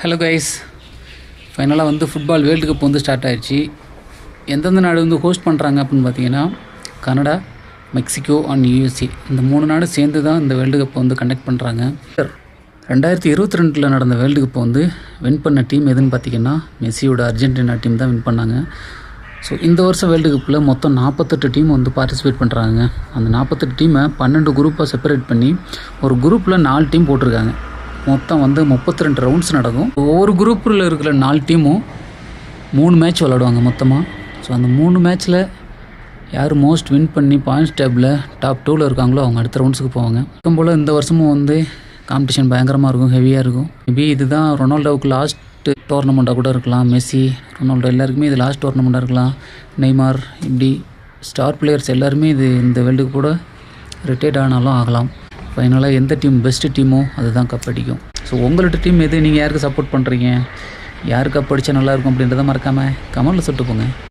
Hello guys, ஃபைனலாக வந்து football world cup வந்து ஸ்டார்ட் ஆயிடுச்சு. எந்தெந்த நாடு வந்து ஹோஸ்ட் பண்ணுறாங்க அப்படின்னு பார்த்தீங்கன்னா, கனடா, மெக்சிகோ அண்ட் யூஎஸ்ஏ இந்த 3 நாடு சேர்ந்து தான் இந்த வேர்ல்டு கப்பை வந்து கண்டக்ட் பண்ணுறாங்க. 2022 நடந்த வேர்ல்டு கப்பை வந்து வின் பண்ண டீம் எதுன்னு பார்த்தீங்கன்னா, மெஸ்ஸியோட அர்ஜென்டினா டீம் தான் வின் பண்ணாங்க. ஸோ இந்த வருஷம் வேர்ல்டு கப்பில் மொத்தம் 48 டீம் வந்து பார்ட்டிசிபேட் பண்ணுறாங்க. அந்த 48 டீமை 12 குரூப்பாக செப்பரேட் பண்ணி ஒரு குரூப்பில் 4 டீம் போட்டிருக்காங்க. மொத்தம் வந்து 32 ரவுண்ட்ஸ் நடக்கும். ஒவ்வொரு குரூப்பில் இருக்கிற 4 டீமும் 3 மேட்ச் விளாடுவாங்க மொத்தமாக. ஸோ அந்த 3 மேட்ச்சில் யார் மோஸ்ட் வின் பண்ணி பாயிண்ட்ஸ் டேபிளில் டாப் 2ல் இருக்காங்களோ அவங்க அடுத்த ரவுண்ட்ஸுக்கு போவாங்க. அதுவும் போல் இந்த வருஷமும் வந்து காம்படிஷன் பயங்கரமாக இருக்கும், ஹெவியாக இருக்கும். மேபி இதுதான் ரொனால்டோவுக்கு லாஸ்ட் டோர்னமெண்ட்டாக கூட இருக்கலாம். மெஸ்ஸி, ரொனால்டோ எல்லாருக்குமே இது லாஸ்ட் டோர்னமெண்ட்டாக இருக்கலாம். நெய்மார், இப்படி ஸ்டார் பிளேயர்ஸ் எல்லாருமே இந்த வேர்ல்டு கூட ரிட்டையர்ட் ஆனாலும் ஆகலாம். ஃபைனலாக எந்த டீம் பெஸ்ட்டு டீமோ அதுதான் கப் அடிக்கும். ஸோ உங்களோட டீம் எது, நீங்கள் யாருக்கு சப்போர்ட் பண்ணுறீங்க, யாருக்கு கப் அடித்தா நல்லாயிருக்கும் அப்படின்றத மறக்காமல் கமெண்ட்டில் சொல்லிட்டு போங்க.